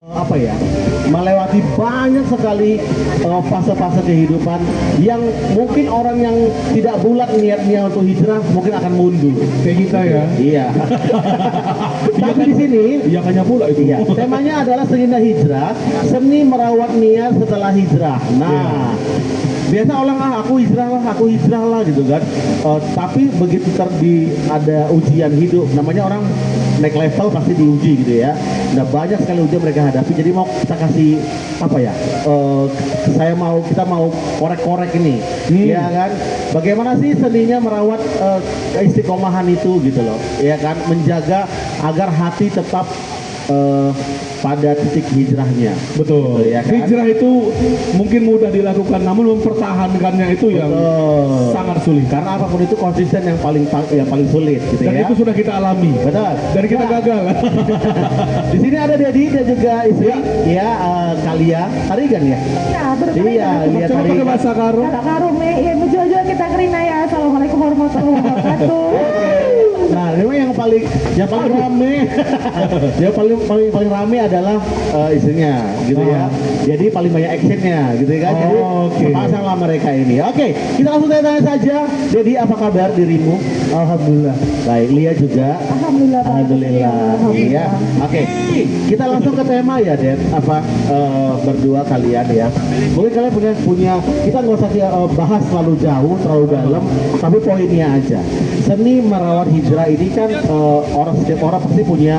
apa ya, melewati banyak sekali fase-fase kehidupan yang mungkin orang yang tidak bulat niatnya untuk hijrah mungkin akan mundur Kayak kita ya. iya. Tapi di sini Iya kayaknya pula itu. iya, temanya adalah seni hijrah, seni merawat niat setelah hijrah. Nah, biasa orang aku hijrah lah gitu kan. Tapi begitu ada ujian hidup, namanya orang naik level pasti diuji gitu ya. Nah, banyak sekali ujian mereka hadapi. Jadi mau kita kasih apa ya? Kita mau korek-korek ini, ya kan? Bagaimana sih seninya merawat keistiqomahan itu gitu loh, ya kan? Menjaga agar hati tetap pada titik hijrahnya. Betul. Betul, ya kan? Hijrah itu mungkin mudah dilakukan, namun mempertahankannya itu yang sangat sulit. Karena apapun itu konsisten yang paling sulit gitu Dan ya. itu sudah kita alami. Betul. Dan kita gagal. Di sini ada Dedi dan juga istri, ya Kalia, Tarigan ya. Ya, Iya, lihat Coba pakai Tarigan. bahasa karo. Kakak Karume, ya muncul-muncul kita kerina ya. Assalamualaikum warahmatullahi wabarakatuh. Nah, memang yang paling rame, yang paling rame adalah istrinya, gitu ya. Jadi paling banyak actionnya, gitu kan. Jadi Oke. pasanglah mereka ini. Oke, kita langsung tanya saja. Dedi, apa kabar dirimu? Alhamdulillah. Baik, Lia juga. Alhamdulillah. Alhamdulillah. Iya. Oke, kita langsung ke tema ya, Den. Berdua kalian ya. Mungkin kalian punya kita nggak usah bahas terlalu jauh, terlalu dalam, tapi poinnya aja. Seni merawat hijrah ini kan setiap orang pasti punya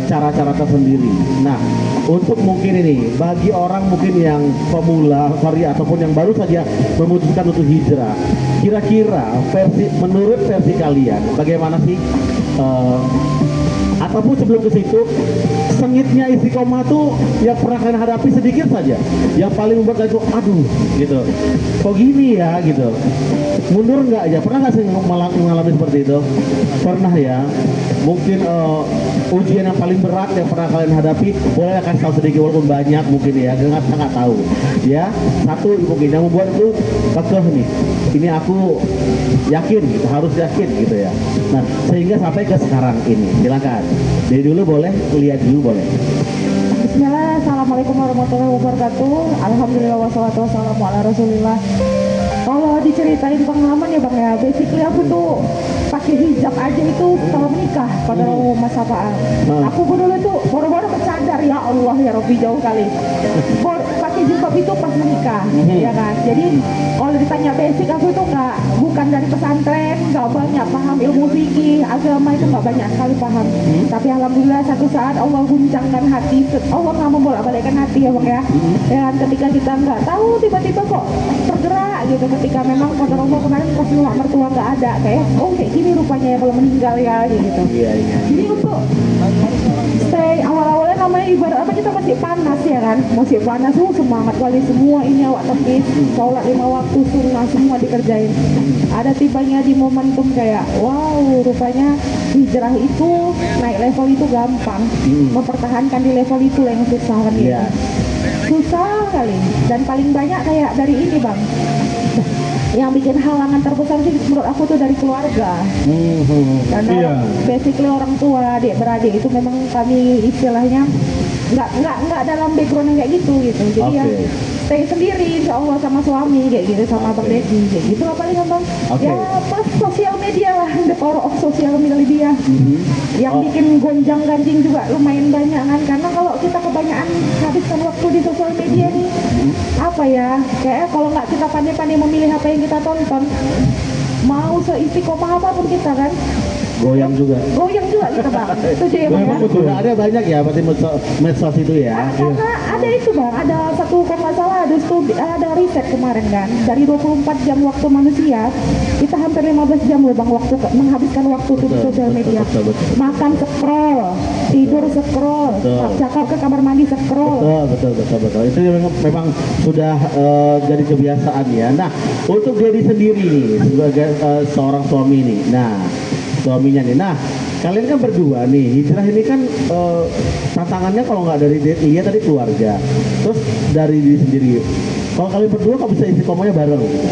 cara-cara tersendiri. Nah, untuk mungkin ini bagi orang mungkin yang pemula, ataupun yang baru saja memutuskan untuk hijrah, kira-kira menurut versi kalian bagaimana sih? Ataupun sebelum ke situ, sengitnya istiqomah tuh yang pernah kalian hadapi sedikit saja, yang paling membuat kalian tuh aduh gitu, kok gini ya gitu, mundur nggak aja, pernah nggak sih mengalami seperti itu? Pernah ya. Mungkin ujian yang paling berat yang pernah kalian hadapi, boleh kasih tahu sedikit walaupun banyak mungkin ya, nggak tahu ya. Satu mungkin yang membuat itu kekeh nih, ini aku yakin gitu, harus yakin gitu ya. Nah, sehingga sampai ke sekarang ini. Silakan dari dulu boleh, lihat dulu boleh. Bismillah, assalamualaikum warahmatullahi wabarakatuh. Alhamdulillah wassalatu wassalamu ala rasulillah. Kalau diceritain pengalaman ya bang ya, basically aku tuh pakai hijab aja itu setelah menikah pada masa Pak. Aku dulu tuh baru-baru bercadar, ya Allah ya Rabbi, jauh kali. Pakai jilbab itu pas menikah, ya kan. Jadi kalau ditanya basic, aku tuh bukan dari pesantren, nggak banyak paham ilmu fikih, agama itu nggak banyak sekali paham. Tapi alhamdulillah satu saat Allah guncangkan hati, Allah nggak membolak-balikkan hati ya bang ya. Dan ketika kita nggak tahu, tiba-tiba kok tergerak gitu, ketika memang pada Allah kemarin pas mertua nggak ada, kayak gini rupanya ya kalau meninggal ya gitu. Iya. Jadi untuk stay awal-awalnya namanya ibarat apa, kita masih panas ya kan, masih panas, semangat kali semua ini awak tapi sholat 5 waktu sunnah semua dikerjain. Ada tibanya di momentum kayak wow, rupanya hijrah itu naik level itu gampang, mempertahankan di level itu yang susah kan gitu. Susah kali, dan paling banyak kayak dari ini bang, yang bikin halangan terbesar sih menurut aku tuh dari keluarga. Karena basically orang tua, adik beradik itu memang kami istilahnya nggak dalam background yang kayak gitu. Jadi ya stay sendiri insya Allah sama suami kayak gitu, sama Bang Deddy kayak gitu lah paling bang. Ya pas sosial media lah, the power of sosial media yang bikin gonjang ganjing juga lumayan banyak kan. Karena kalau kita kebanyakan habiskan waktu di sosial media nih, apa ya, kayak kalau nggak kita pandai-pandai memilih apa yang kita tonton, mau seistiqomah apapun kita kan goyang juga kita bang. Itu dia bang ya. Sudah ada banyak ya berarti medsos itu ya. Karena ada itu bang, ada satu kalau nggak salah ada riset kemarin kan, dari 24 jam waktu manusia kita hampir 15 jam loh bang menghabiskan waktu tuh di sosial media. Makan scroll, tidur scroll, cakap ke kamar mandi scroll. Betul. Itu memang sudah jadi kebiasaan ya. Nah, untuk diri sendiri nih sebagai seorang suami nih. Nah, suaminya nih. Nah, kalian kan berdua nih, hijrah ini kan tantangannya kalau nggak dari dia tadi keluarga, terus dari diri sendiri. Kalau kalian berdua kok bisa istiqomahnya bareng gitu?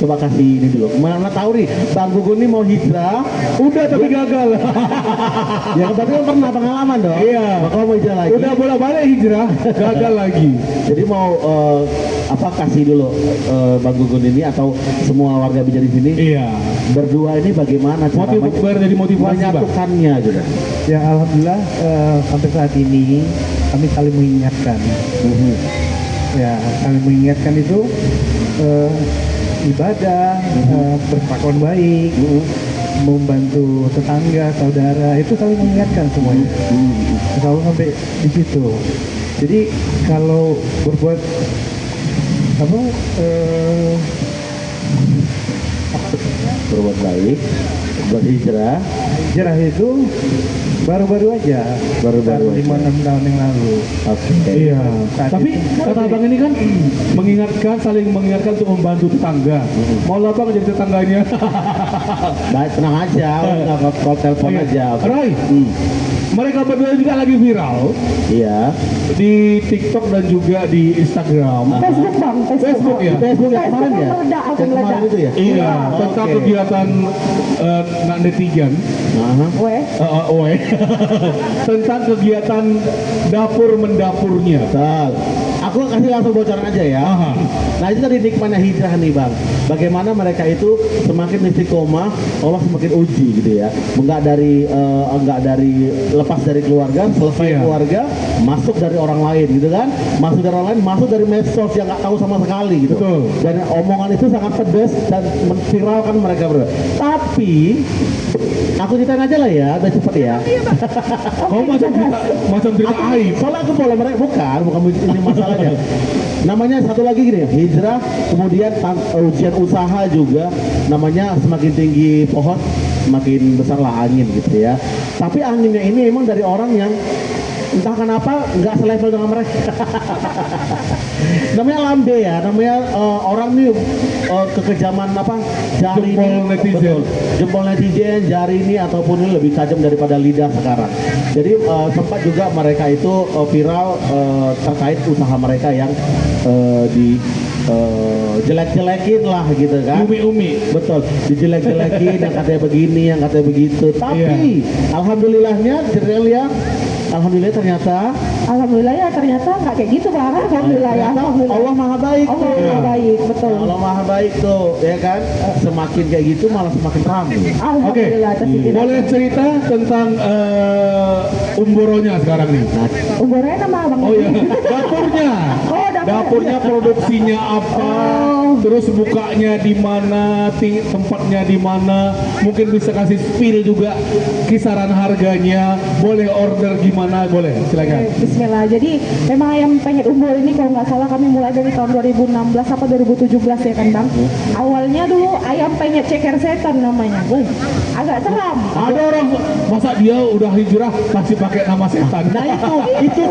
Coba kasih ini dulu. Mana tahu nih, Bang Gugun ini mau hijrah. Udah tapi gagal. Ya berarti kan pernah pengalaman dong. Iya. Maka mau hijrah lagi. Udah bolak-balik hijrah, gagal lagi. Jadi mau apa kasih dulu Bang Gugun ini atau semua warga bijak di sini Iya. berdua ini bagaimana cara Biar jadi motivasi, Bang. menyatukannya gitu. Ya alhamdulillah sampai saat ini kami saling mengingatkan. Ya saling mengingatkan itu ibadah, berkelakuan baik, membantu tetangga, saudara itu saling mengingatkan semuanya. Selalu sampai di situ. Jadi kalau berbuat apa Berbuat baik, berhijrah, hijrah itu baru-baru aja, Baru-baru aja. 5-6 tahun yang lalu. oke. Iya. Saat Tapi itu- kata abang ini kan mengingatkan, saling mengingatkan untuk membantu tetangga. Mau lah bang jadi tetangganya. Baik, tenang aja, nggak call telepon aja. Roy, mereka berdua juga lagi viral Iya. di TikTok dan juga di Instagram. Facebook bang, Facebook ya? Di Facebook yang kemarin ya? meledak, aku Yang kemarin meledak. itu ya? Iya, tentang Oke. kegiatan netizen. Aha. Weh, Tentang kegiatan dapur mendapurnya. Betul. Aku kasih langsung bocoran aja ya. Aha. Nah itu tadi nikmatnya hijrah nih bang. Bagaimana mereka itu semakin istiqomah, Allah semakin uji gitu ya. Enggak dari lepas dari keluarga, selesai Iya. keluarga, masuk dari orang lain gitu kan. Masuk dari orang lain, masuk dari medsos yang nggak tahu sama sekali gitu. Betul. Dan omongan itu sangat pedas dan menviralkan mereka berdua. Tapi aku ceritain aja lah ya, udah cepet ya. Kau macam cerita aib. Soalnya aku boleh mereka bukan ini masalahnya. Namanya satu lagi gini, hijrah, kemudian ujian usaha juga. Namanya semakin tinggi pohon, semakin besarlah angin gitu ya. Tapi anginnya ini emang dari orang yang entah kenapa nggak selevel dengan mereka. Namanya lambe ya, namanya orang nih kekejaman apa jari Jempol ini, netizen. betul. Jempol netizen, jari ini ataupun ini lebih tajam daripada lidah sekarang. Jadi sempat juga mereka itu viral terkait usaha mereka yang di jelek-jelekin lah gitu kan. Umi-umi. Betul, dijelek-jelekin yang katanya begini, yang katanya begitu. Tapi alhamdulillahnya Cerdelia, alhamdulillah ternyata alhamdulillah ya ternyata nggak kayak gitu bang. Alhamdulillah ya. ternyata Alhamdulillah. Allah Maha Baik. Allah tuh. Maha baik, betul. Allah Maha Baik tuh, ya kan? Semakin kayak gitu malah semakin ramai. Oke, Alhamdulillah atas izin boleh Allah. cerita tentang umboronya sekarang nih? Nah, Umurnya nama bang. Oh ya, dapurnya. Oh, dapur. Dapurnya produksinya apa? Terus bukanya di mana? Tempatnya di mana? Mungkin bisa kasih spill juga kisaran harganya. Boleh order gimana? Boleh, silakan. Oke, Bismillah. Jadi memang ayam penyet umbul ini kalau nggak salah kami mulai dari tahun 2016 apa 2017 ya kan bang. Awalnya dulu ayam penyet ceker setan namanya. Agak seram. Ada orang masa dia udah hijrah masih pakai nama setan. nah itu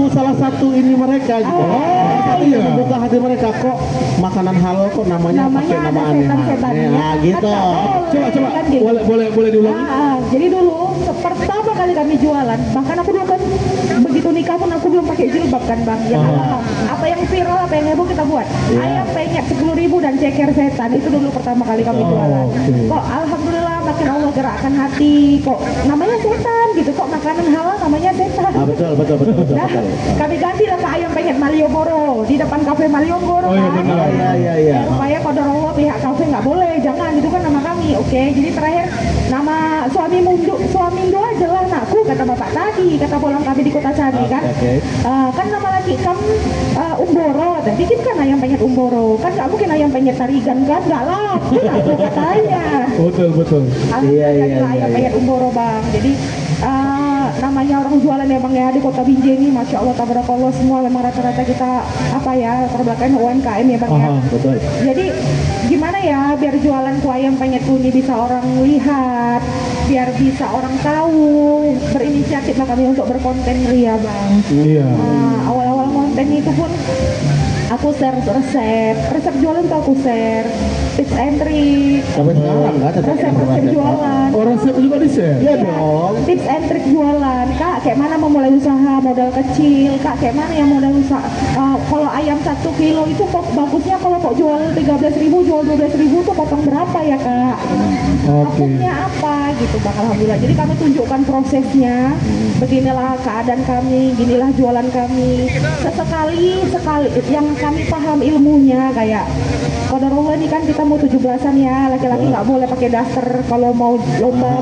salah satu ini mereka gitu. Oh, Itu yang iya. membuka hati mereka kok makanan halal kok namanya pakai Namanya nama ada aneh-aneh. setan-setannya. Nah, gitu. Coba, Kan gitu. boleh diulangi. Jadi dulu pertama kali kami jualan, bahkan aku dulu kan begitu nikah pun aku belum pakai jilbab kan bang. Ya apa yang viral, apa yang heboh kita buat. Iya. Ayam penyet 10.000 dan ceker setan itu dulu pertama kali kami jualan. Kok alhamdulillah makin Allah gerakkan hati. Kok namanya setan gitu, kok makanan halal namanya setan. Ah, betul. Nah, kami ganti lah ke ayam penyet Malioboro di depan kafe Malioboro Oh, iya, kan. benar. Iya. Supaya kodor Allah pihak kafe nggak boleh, jangan itu kan nama kami. Oke, jadi terakhir nama suami Indo aja lah nakku kata bapak tadi, kata pulang kami di kota Cadi kan. Oke. Kan nama laki kan Umboro, dan bikin kan ayam penyet Umboro, kan nggak mungkin ayam penyet Tarigan kan, nggak laku aku katanya. Betul. Alhamdulillah Iya, jadilah ayam iya. penyet Umboro bang. Jadi namanya orang jualan ya bang ya di kota Binjai ini, masya Allah tabarakallah semua memang rata-rata kita apa ya terbelakang UMKM ya bang ya. Aha. Betul. Jadi gimana ya biar jualan kue ayam penyet ini bisa orang lihat, biar bisa orang tahu, berinisiatif lah kami untuk berkonten ria bang. Iya. Awal-awal konten itu pun aku share resep jualan tuh aku share. tips and trick, Sampai sekarang nggak ada resep-resep jualan. Oh, resep juga di share. Iya dong. Tips and trick jualan, Kak, kayak mana memulai usaha modal kecil, Kak, kayak mana yang modal usaha, kalau ayam 1 kilo itu kok bagusnya kalau kok jual 13.000, jual 12.000 tuh potong berapa ya, Kak? Hukumnya apa gitu, Bang, alhamdulillah. Jadi kami tunjukkan prosesnya, beginilah keadaan kami, ginilah jualan kami. Sesekali yang kami paham ilmunya kayak qadarullah ini kan kita mau 17-an ya, laki-laki nggak boleh pakai daster kalau mau lomba.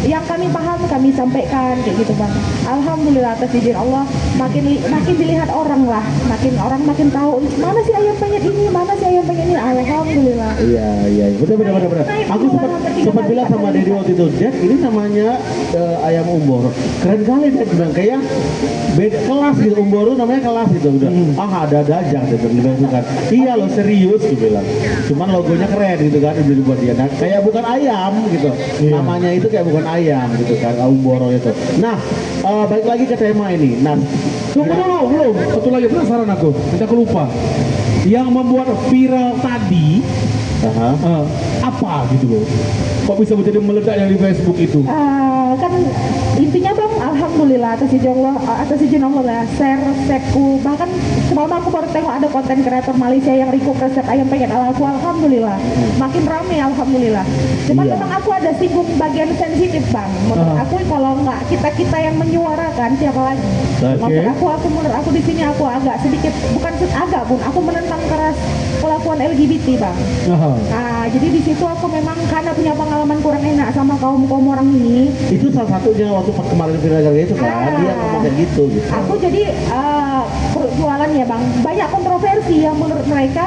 Yang kami paham kami sampaikan kayak gitu, Bang. Alhamdulillah atas izin Allah makin dilihat orang lah, makin tahu mana sih ayam penyet ini, mana sih ayam penyet ini. Alhamdulillah. Iya, benar. Aku sempat bilang sama Dedi waktu itu, Dad, ini namanya ayam umbor. Keren kali Dad bilang, kayak beda kelas gitu, umbor itu namanya kelas gitu. Udah, ada aja gitu, kan. Iya lo serius, gue bilang. Cuman logonya keren gitu kan, udah dibuat dia. Nah, kayak bukan ayam gitu. Namanya itu kayak bukan ayam gitu kan, umboro itu. Nah, balik lagi ke tema ini. Nah, Tunggu dulu, belum. Satu lagi penasaran aku. Nanti aku lupa. Yang membuat viral tadi apa gitu loh? Kok bisa menjadi meledak yang di Facebook itu? Kan intinya, Bang, alhamdulillah atas izin Allah lah, share resepku. Bahkan semalam aku baru tengok ada konten kreator Malaysia yang request resep ayam penyet ala aku, alhamdulillah makin rame, alhamdulillah. Cuman memang aku ada singgung bagian sensitif, Bang. Menurut aku kalau nggak kita yang menyuarakan, siapa lagi? Menurut aku di sini aku agak sedikit, bukan agak pun, aku menentang keras kelakuan LGBT, Bang. Nah, jadi di situ aku memang karena punya pengalaman kurang enak sama kaum orang ini. itu salah satunya waktu pas kemarin viral itu kan, dia ngomong kayak gitu. Aku jadi jualan ya, Bang, banyak kontroversi yang menurut mereka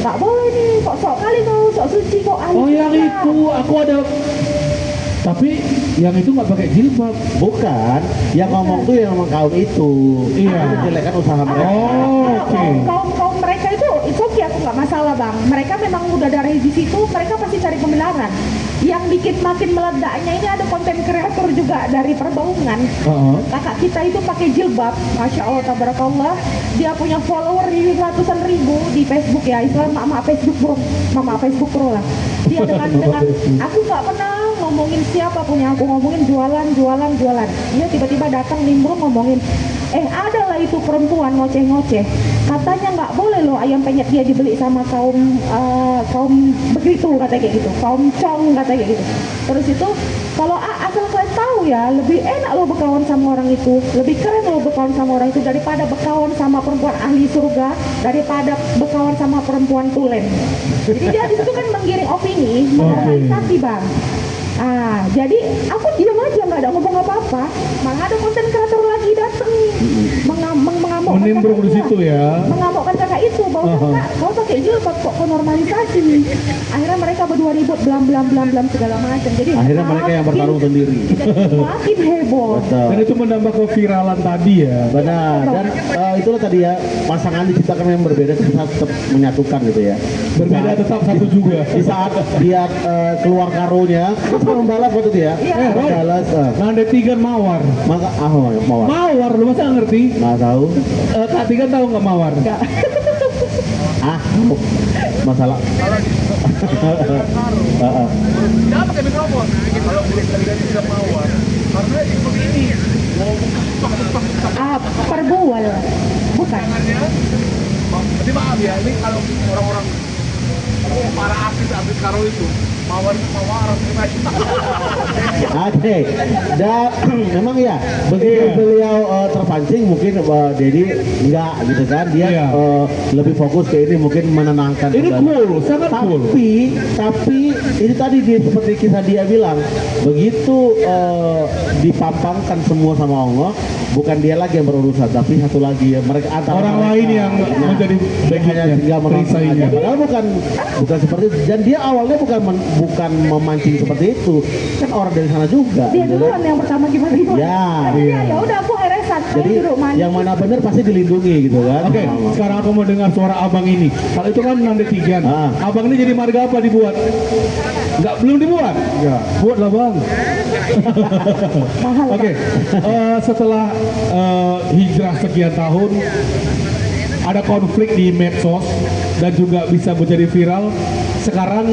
nggak boleh nih, kok sok kali kau sok suci kok ahli Oh, yang surga. itu aku ada. Tapi yang itu nggak pakai jilbab. Bukan, yang ngomong tuh yang ngomong kaum itu. Iya. Itu menjelekkan usaha mereka. Oh, oke. Kaum mereka itu oke, aku nggak masalah, Bang. Mereka memang udah dari di situ, mereka pasti cari pembenaran. Yang bikin makin meledaknya ini ada konten kreator juga dari Perbaungan. Kakak kita itu pakai jilbab, masya Allah, tabarakallah. Dia punya follower ratusan ribu di Facebook ya, istilah mama Facebook pro lah. Dia dengan aku nggak pernah ngomongin siapa punya aku, ngomongin jualan. Dia tiba-tiba datang nimbrung ngomongin, adalah itu perempuan ngoceh-ngoceh. Katanya nggak boleh loh ayam penyet dia dibeli sama kaum begitu, katanya kayak gitu, kaum cong katanya kayak gitu. Terus itu kalau asal kalian tahu ya, lebih enak lo berkawan sama orang itu, lebih keren lo berkawan sama orang itu daripada berkawan sama perempuan ahli surga, daripada berkawan sama perempuan tulen. Jadi dia di situ kan menggiring opini, menormalisasi, Bang. Jadi aku diam aja, nggak ada ngomong apa-apa. Malah ada konten kreator lagi datang mengamuk Menimbrung di situ ya. mengamukkan kakak itu bahwa kakak kau pakai jilbab kok normalisasi. Akhirnya mereka berdua ribut blam segala macam. Jadi Akhirnya mereka yang bertarung sendiri. makin heboh. Betul. Dan itu menambah keviralan tadi ya. Benar, dan itulah tadi ya, pasangan diciptakan yang berbeda tetap menyatukan gitu ya. Berbeda tetap satu juga. Di saat dia keluar karunya, terus membalas waktu itu ya. Membalas, Nah, netizen mawar. maka mawar. Mawar, lu masa nggak ngerti? Nggak tahu. Kak Tigan tahu nggak mawar? Masalah. Jangan pakai mikrofon. Kalau tidak mawar, karena begini. Perbual bukan. Jadi maaf ya, ini kalau orang-orang para artis karo itu mawar Oke, dan memang ya begitu beliau terpancing mungkin Dedi enggak gitu kan, dia lebih fokus ke ini, mungkin menenangkan. Ini cool, sangat cool. Tapi ini tadi dia seperti kisah dia bilang, begitu dipampangkan semua sama Allah, bukan dia lagi yang berurusan, tapi satu lagi mereka antara Orang mereka, lain yang menjadi hanya tinggal menonton aja. Padahal bukan seperti itu. Dan dia awalnya bukan memancing seperti itu, kan orang dari sana juga. Dia gitu duluan kan. yang pertama gimana? Ya. Ya udah aku heresan. Jadi yang mana benar pasti dilindungi gitu kan. Oke, sekarang aku mau dengar suara abang ini. Kalau itu kan netizen. Abang ini jadi marga apa dibuat? Belum dibuat? Enggak. Buat lah, Bang. Mahal. Oke, setelah hijrah sekian tahun, ada konflik di medsos dan juga bisa menjadi viral. sekarang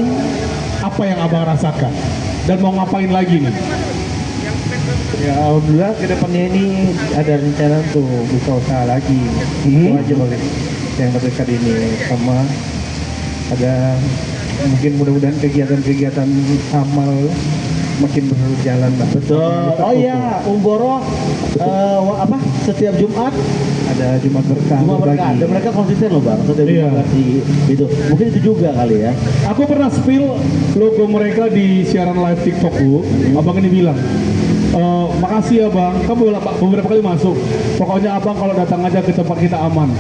apa yang abang rasakan dan mau ngapain lagi nih? Ya alhamdulillah kedepannya ini ada rencana untuk buka usaha lagi. Itu aja Bang yang terdekat ini, sama ada mungkin mudah-mudahan kegiatan-kegiatan amal makin berjalan lah. Betul. Oh iya, Umboro setiap Jumat Ada Jumat berkah. Jumat berkah. berbagi. Dan mereka konsisten loh Bang. Setiap Iya. Jumat ngasih itu. Mungkin itu juga kali ya. Aku pernah spill logo mereka di siaran live TikTokku. Abang ini bilang, makasih ya bang, kamu beberapa kali masuk. Pokoknya abang kalau datang aja ke tempat kita aman.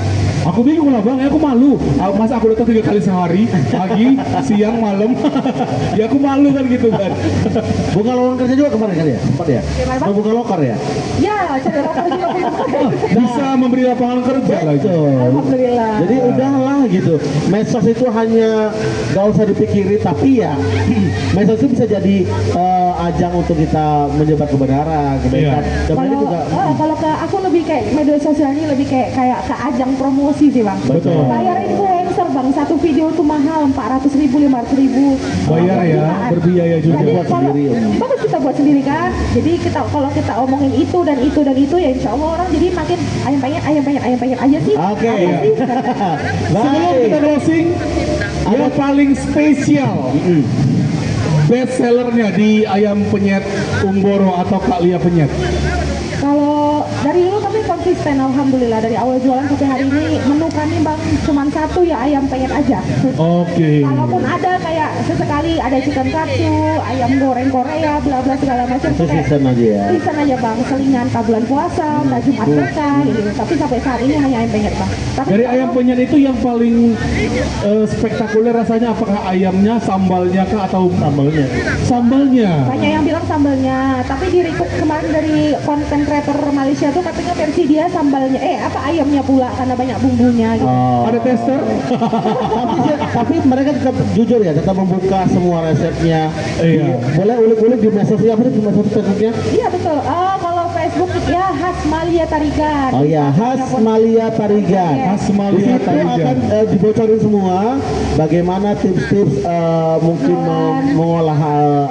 Aku bingung lah bang, aku malu. Masa aku datang 3 kali sehari, pagi, siang, malam. Ya aku malu kan gitu kan. Buka lowongan kerja juga kemarin kali ya? Sempat ya? Gimana, Bang? Mau buka lokar ya? Ya, cari lokal juga belum. Bisa memberi lapangan kerja lagi. Betul. Alhamdulillah. Jadi udahlah gitu. Medsos itu hanya gak usah dipikiri, tapi ya medsos itu bisa jadi ajang untuk kita menyebar kebenaran, kebaikan. Iya. Dan mereka Kalau juga kalau ke aku lebih kayak media sosial ini lebih kayak ke ajang promosi sih bang. Betul. Bayar influencer bang, satu video tuh mahal 400.000, 500.000. Bayar ya, berbiaya juga. Jadi buat kalau sendiri, Om. bagus kita buat sendiri kan. Jadi kalau kita omongin itu dan itu dan itu ya insya Allah orang jadi makin ayam pengen aja sih. Oke. Apa sih? Sebelum kita closing, yang paling spesial best sellernya di ayam penyet Umboro atau Kak Lia Penyet. Kalau dari dulu kami konsisten alhamdulillah dari awal jualan sampai hari ini menu kami bang cuma satu ya ayam pengen aja. Oke. Kalaupun ada kayak sesekali ada chicken katsu, ayam goreng Korea, bla bla segala macam itu season aja ya. season aja bang, selingan tak bulan puasa, tak Jumat berkah gitu. Tapi sampai saat ini hanya ayam penyet bang. Tapi Dari kalau- ayam penyet itu yang paling spektakuler rasanya apakah ayamnya, sambalnya kah atau Sambalnya. sambalnya? banyak yang bilang sambalnya, tapi di request kemarin dari konten creator Malaysia tuh katanya versi dia sambalnya, ayamnya pula karena banyak bumbunya gitu. Oh. Ada tester? tapi mereka tetap jujur ya, tetap membuka semua resepnya. Iya. Boleh ulik-ulik di medsosnya apa sih, di medsos Facebooknya? Iya betul. Kalau Facebook ya khas Malia Tarigan. Oh ya, khas Malia Tarigan. Khas Di Malia situ Tarigan. akan dibocorin semua bagaimana tips-tips mungkin mengolah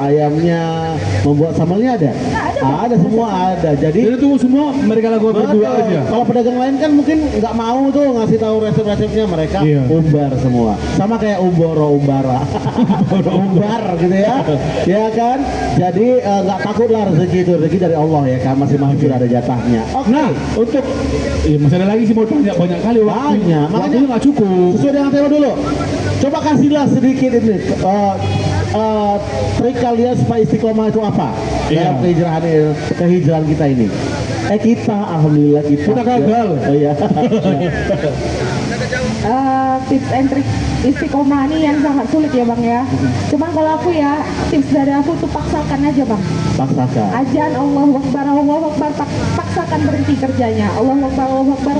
ayamnya, membuat sambalnya ada. Ada semua ada. Jadi Jadi tunggu semua mereka lakukan berdua betul. aja. Kalau pedagang lain kan mungkin nggak mau tuh ngasih tahu resep-resepnya, mereka Iya. umbar semua. Sama kayak umbara. Umbar gitu ya. Ya kan? Jadi nggak takut lah rezeki itu, rezeki dari Allah ya kan, masing-masing sudah ada jatahnya. Oke. Nah, untuk masih ada lagi sih mau tanya banyak kali Banyak, makanya- waktunya nggak cukup. Sesuai dengan tema dulu. Coba kasihlah sedikit ini trik kalian supaya istiqomah itu apa Iya. dalam kehijrahan kita ini. Kita alhamdulillah kita gagal. Oh iya. Tips and trik istiqomah ini yang sangat sulit ya bang ya. Cuman kalau aku ya tips dari aku tuh paksakan aja bang. Paksakan. Ajan Allahu Akbar, paksakan berhenti kerjanya. Allahu Akbar,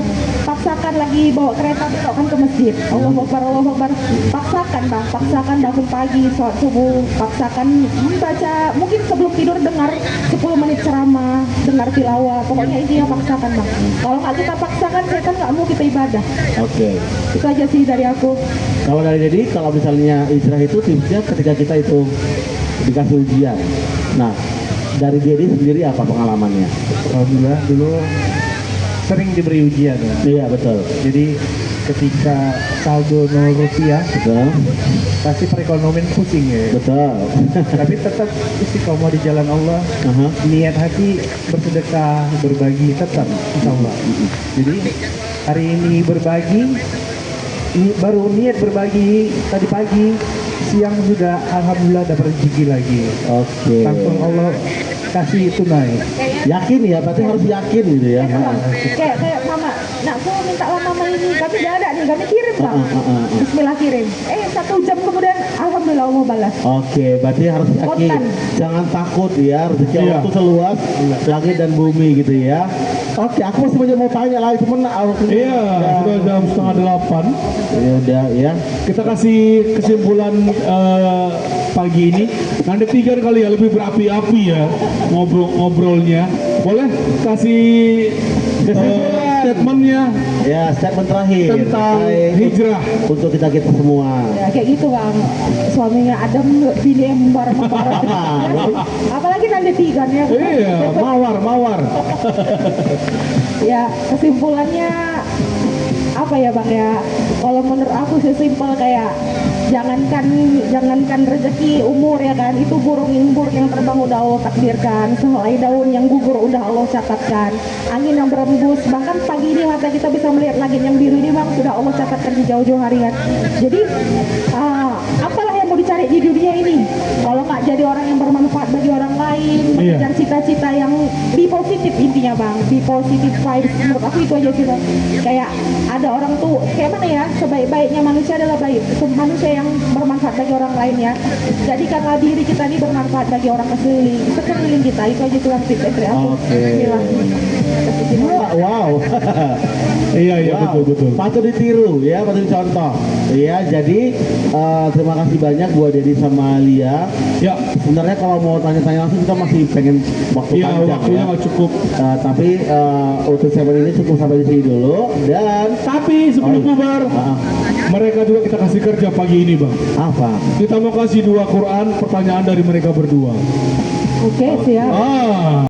paksakan lagi bawa kereta belokkan ke masjid. Allahu Akbar, paksakan bang, paksakan bangun pagi, sholat subuh, paksakan membaca, mungkin sebelum tidur dengar 10 menit ceramah, dengar tilawah, pokoknya intinya paksakan bang. Kalau nggak kita paksakan, setan nggak mau kita ibadah. Oke. Itu aja sih dari aku. Kalau dari Dedi, kalau misalnya hijrah itu tipsnya ketika kita itu dikasih ujian. Nah, dari Dedi sendiri apa pengalamannya? Alhamdulillah dulu sering diberi ujian ya. Iya betul. Jadi ketika saldo 0 rupiah Betul. pasti perekonomian pusing ya. Betul. Tapi tetap istiqomah di jalan Allah. Aha. Niat hati bersedekah, berbagi tetap insya Allah. Jadi hari ini berbagi, baru niat berbagi tadi pagi, siang sudah alhamdulillah dapat rezeki lagi. Oke. Langsung Allah kasih tunai. Yakin ya, berarti harus yakin gitu ya. Kayak mama, nak aku minta lah mama ini, kami gak ada nih, kami kirim bang. Bismillah kirim. 1 jam kemudian alhamdulillah Allah balas. Oke, berarti harus yakin. Spontan. Jangan takut ya, rezeki Allah Iya. itu seluas langit dan bumi gitu ya. Oke, aku masih banyak mau tanya lagi, cuman Iya, sudah jam 7:30. Ya udah ya. Kita kasih kesimpulan pagi ini. Nanti 3 kali ya lebih berapi-api ya ngobrolnya. Boleh kasih Kesimpulan. statementnya Ya, statement terakhir tentang terkait hijrah. untuk kita semua. Ya kayak gitu bang, suaminya Adam, bini embar membar. Apalagi nanti tiga ya. Iya, Mawar. Ya kesimpulannya apa ya bang ya? Kalau menurut aku sesimpel kayak jangankan rezeki umur ya kan, itu burung yang terbang udah Allah takdirkan, sehelai daun yang gugur udah Allah catatkan, angin yang berembus, bahkan pagi ini mata kita bisa melihat langit yang biru ini bang sudah Allah catatkan di jauh-jauh hari kan. Jadi apalah yang mau dicari di dunia ini kalau nggak jadi orang yang bermanfaat bagi orang lain, mengejar cita-cita yang be positif, intinya bang, be positive vibes. Menurut aku itu aja sih bang. Kayak ada orang tuh kayak mana ya, sebaik-baiknya manusia adalah manusia yang bermanfaat bagi orang lain ya. Jadikanlah diri kita ini bermanfaat bagi orang sekeliling kita. Itu aja tuh tips dari aku. Oke. Wow. Iya, Wow. betul. Patut ditiru ya, patut dicontoh. Iya, jadi terima kasih banyak buat Dedi sama Lia. Ya, Sebenarnya kalau mau tanya-tanya langsung kita masih pengen waktu iya panjang waktunya ya. nggak cukup. Tapi untuk segmen ini cukup sampai di sini dulu dan Tapi sebelum bubar, mereka juga kita kasih kerja pagi ini bang. apa? Kita mau kasih 2 Quran pertanyaan dari mereka berdua. Oke siap.